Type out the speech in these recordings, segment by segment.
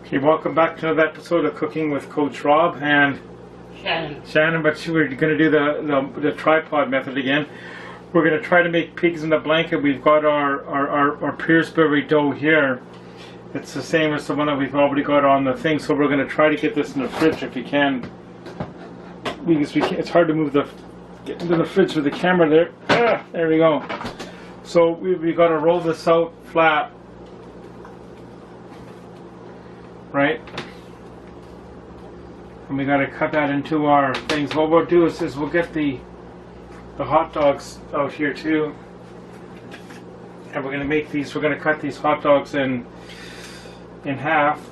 Okay, welcome back to another episode of Cooking with Coach Rob and Shannon, but we're going to do the tripod method again. We're going to try to make pigs in a blanket. We've got our Pillsbury dough here. It's the same as the one that we've already got on the thing, so we're going to try to get this in the fridge if we can. Because it's hard to get into the fridge with the camera there. There we go. So we got to roll this out flat. Right? And we got to cut that into our things. What we'll do is we'll get the hot dogs out here too. And we're going to make these, we're going to cut these hot dogs in half.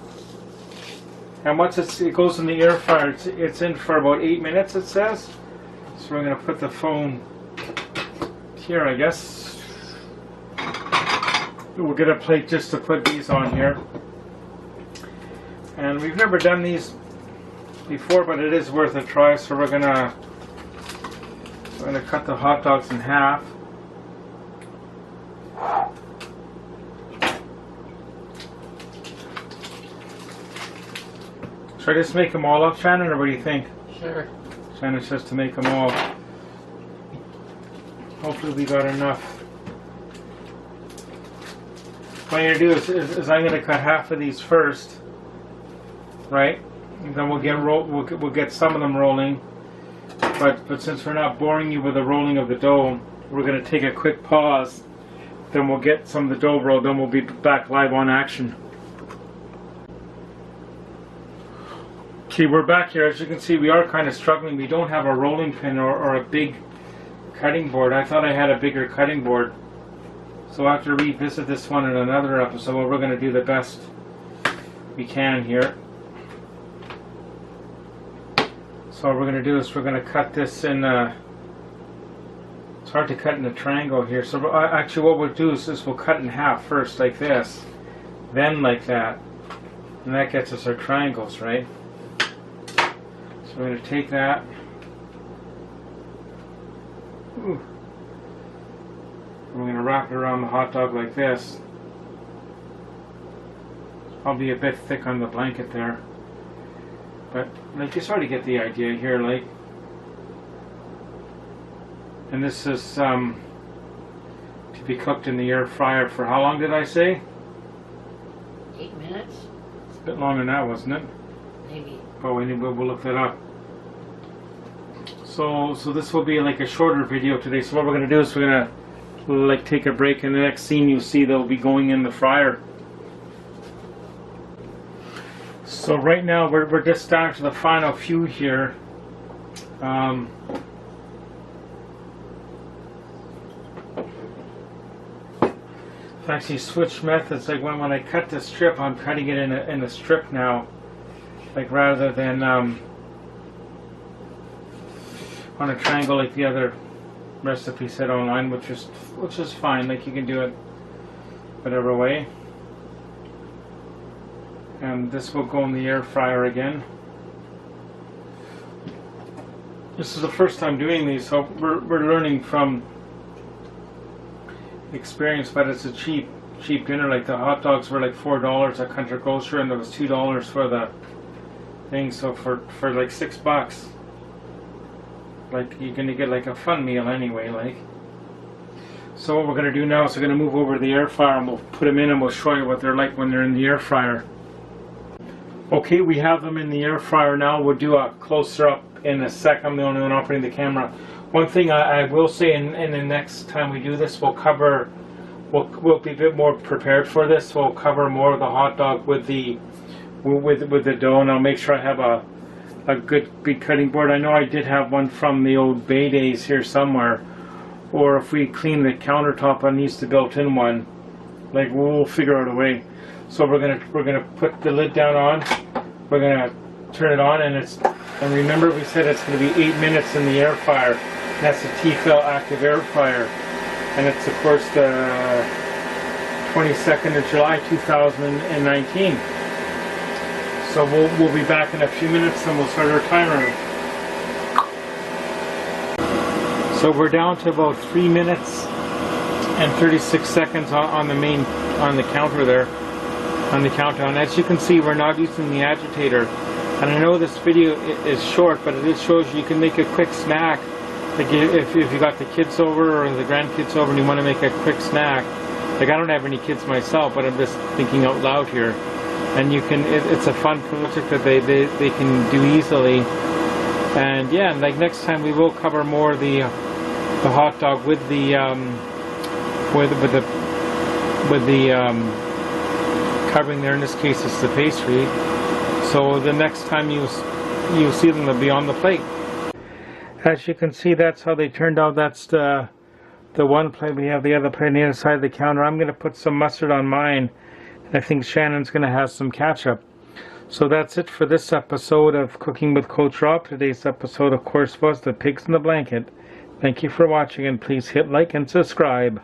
And once it goes in the air fryer, it's in for about 8 minutes, it says. So we're going to put the phone here, I guess. We'll get a plate just to put these on here. And we've never done these before, but it is worth a try. So we're gonna cut the hot dogs in half. Should I just make them all up, Shannon, or what do you think? Sure. Shannon says to make them all. Hopefully we got enough. What I'm gonna do is I'm gonna cut half of these first. Right, and then we'll get some of them rolling, but since we're not boring you with the rolling of the dough, we're going to take a quick pause. Then we'll get some of the dough rolled. Then we'll be back live on action. Okay, we're back here. As you can see, we are kind of struggling. We don't have a rolling pin or a big cutting board. I thought I had a bigger cutting board, so I have to revisit this one in another episode. Where we're going to do the best we can here. So what we're going to do is we're going to cut this in, it's hard to cut in a triangle here, so actually what we'll do is we'll cut in half first like this, then like that, and that gets us our triangles, right? So we're going to take that, and we're going to wrap it around the hot dog like this. I'll be a bit thick on the blanket there. But like you sort of get the idea here, like. And this is to be cooked in the air fryer for how long did I say? 8 minutes. It's a bit longer than that, wasn't it? Maybe. Oh, we'll look that up. So this will be like a shorter video today. So what we're gonna do is we're gonna like take a break, and the next scene you see they'll be going in the fryer. So right now we're just down to the final few here. I've actually switched methods. Like when I cut the strip, I'm cutting it in a strip now, like rather than on a triangle like the other recipe said online, which is fine. Like you can do it whatever way. And this will go in the air fryer again. This is the first time doing these, so we're learning from experience, but it's a cheap dinner. Like the hot dogs were like $4 at Country Grocery, and there was $2 for the thing, so for like $6, like you're gonna get like a fun meal anyway, like. So what we're gonna do now is we're gonna move over to the air fryer, and we'll put them in, and we'll show you what they're like when they're in the air fryer. Okay, we have them in the air fryer now. We'll do a closer up in a sec. I'm the only one operating the camera. One thing I will say, in the next time we do this, we'll be a bit more prepared for this. We'll cover more of the hot dog with the dough, and I'll make sure I have a good big cutting board. I know I did have one from the old Bay days here somewhere, or if we clean the countertop, I needs the built-in one. Like we'll figure out a way. So we're gonna put the lid down on. We're gonna turn it on, and remember we said it's gonna be 8 minutes in the air fryer. And that's the T-Fal Active air fryer, and it's of course the 22nd of July 2019. So we'll be back in a few minutes, and we'll start our timer. So we're down to about 3 minutes and 36 seconds on the counter there. on the counter. And as you can see, we're not using the agitator. And I know this video is short, but it shows you can make a quick snack. Like if you got the kids over or the grandkids over and you want to make a quick snack. Like I don't have any kids myself, but I'm just thinking out loud here. And you can, it's a fun project that they can do easily. And yeah, like next time we will cover more the hot dog with the covering there. In this case, it's the pastry. So the next time you see them, they'll be on the plate. As you can see, that's how they turned out. That's the one plate. We have the other plate on the other side of the counter. I'm going to put some mustard on mine. And I think Shannon's going to have some ketchup. So that's it for this episode of Cooking with Coach Rob. Today's episode, of course, was the pigs in the blanket. Thank you for watching, and please hit like and subscribe.